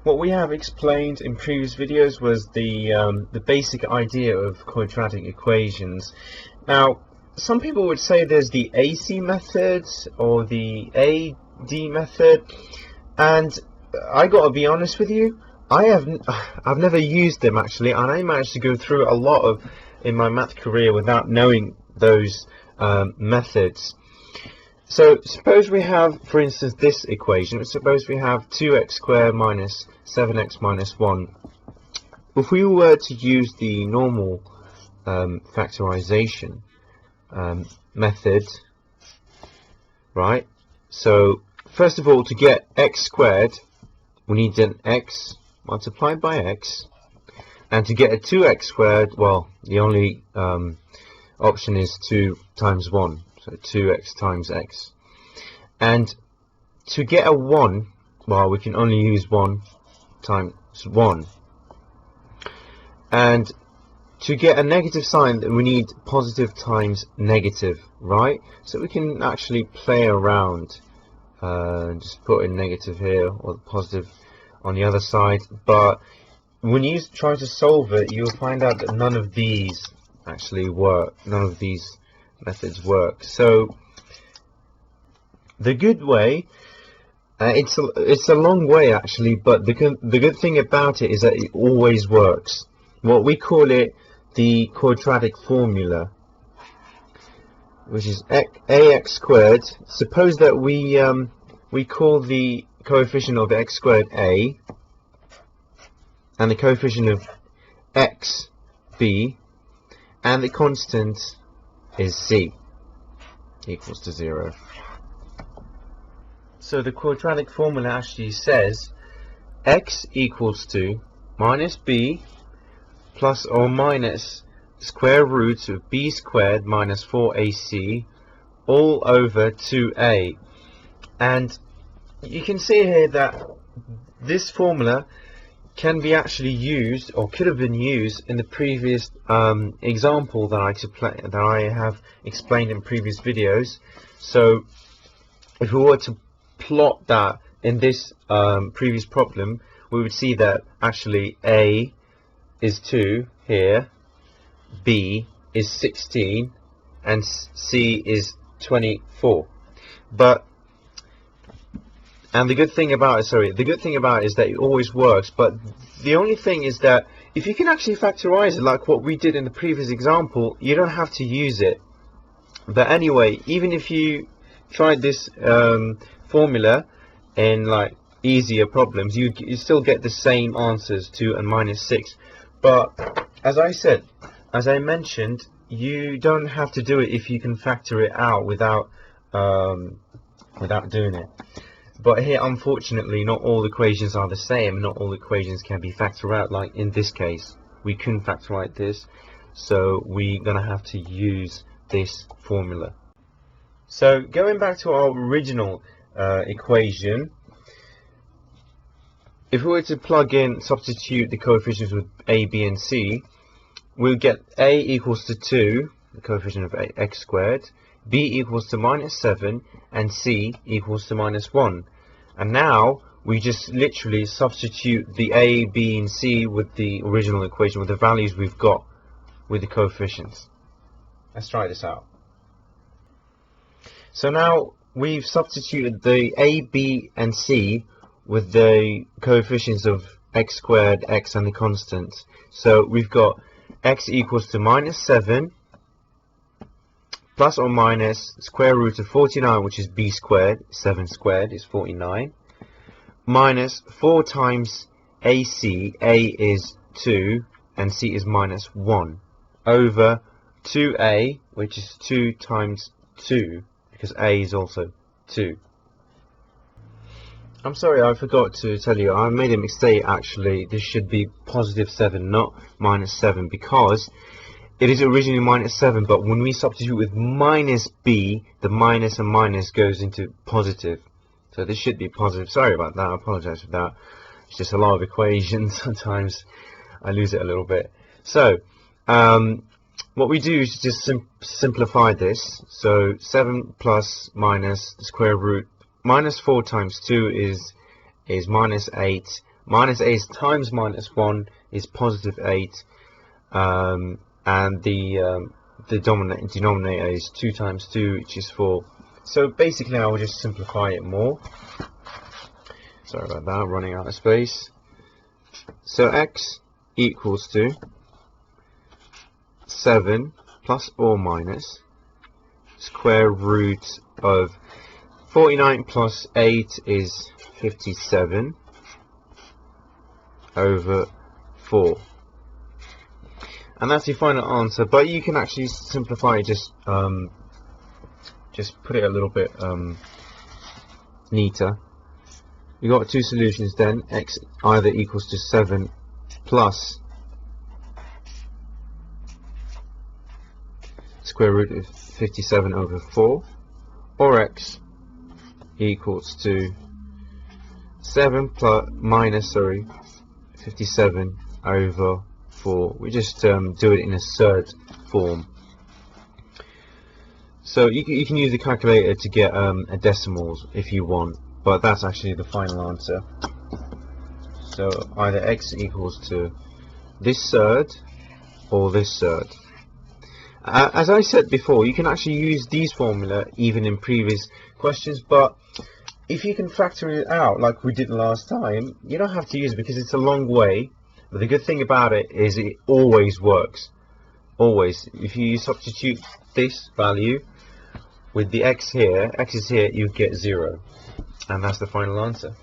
what we have explained in previous videos was the basic idea of quadratic equations. Now, some people would say there's the AC method or the AD method, and I gotta be honest with you, I've never used them actually, and I managed to go through a lot of in my math career without knowing those methods. So suppose we have, for instance, this equation. Suppose we have 2x squared minus 7x minus 1. If we were to use the normal factorization method, right? So first of all, to get x squared, we need an x multiplied by x, and to get a 2x squared, well, the only option is 2 times 1, so 2x times x. And to get a 1, well, we can only use 1 times 1. And to get a negative sign, we need positive times negative, right? So we can actually play around, just put in negative here or positive on the other side. But when you try to solve it, you'll find out that none of these actually work. None of these methods work. So the good way, it's a long way actually, but the good thing about it is that it always works. What we call it the quadratic formula, which is ax squared. Suppose that we call the coefficient of x squared a, and the coefficient of x b, and the constant is c equals to 0. So the quadratic formula actually says x equals to minus b plus or minus square root of b squared minus 4ac all over 2a. And you can see here that this formula can be actually used, or could have been used, in the previous example that I have explained in previous videos. So if we were to plot that in this previous problem, we would see that actually a is 2 here, b is 16, and c is 24. And the good thing about it is that it always works. But the only thing is that if you can actually factorize it like what we did in the previous example, you don't have to use it. But anyway, even if you tried this formula in like easier problems, you still get the same answers, 2 and minus 6. But as I mentioned, you don't have to do it if you can factor it out without doing it. But here, unfortunately, not all equations are the same. Not all equations can be factored out. Like in this case, we couldn't factor out this, so we're gonna have to use this formula. So going back to our original equation, if we were to plug in, substitute the coefficients with a, b, and c, we'll get a equals to 2, the coefficient of x squared, b equals to minus 7, and c equals to minus 1. And now we just literally substitute the a, b, and c with the original equation, with the values we've got with the coefficients. Let's try this out. So now we've substituted the a, b, and c with the coefficients of x squared, x, and the constant. So we've got x equals to minus 7 plus or minus square root of 49, which is b squared. 7 squared is 49, minus 4 times ac, a is 2 and c is minus 1, over 2a, which is 2 times 2, because a is also 2. I'm sorry, I forgot to tell you, I made a mistake actually. This should be positive 7, not minus 7, because it is originally minus 7, but when we substitute with minus b, the minus and minus goes into positive. So this should be positive. Sorry about that, I apologize for that. It's just a lot of equations, sometimes I lose it a little bit. So what we do is just simplify this. So 7 plus minus the square root, minus 4 times 2 is minus 8, Minus 8 times minus 1 is positive 8, and the denominator is 2 times 2, which is 4. So basically I will just simplify it more. Sorry about that, running out of space. So x equals to 7 plus or minus square root of 49 plus 8 is 57 over 4. And that's your final answer, but you can actually simplify it, just put it a little bit neater. We got two solutions then. X either equals to 7 plus square root of 57 over 4, or x equals to 7 plus minus 57 over 4. We just do it in a surd form. So you can use the calculator to get a decimals if you want, but that's actually the final answer. So either x equals to this surd or this surd. As I said before, you can actually use these formula even in previous questions, but if you can factor it out like we did last time, you don't have to use it because it's a long way. But the good thing about it is it always works. Always. If you substitute this value with the x here, you get 0. And that's the final answer.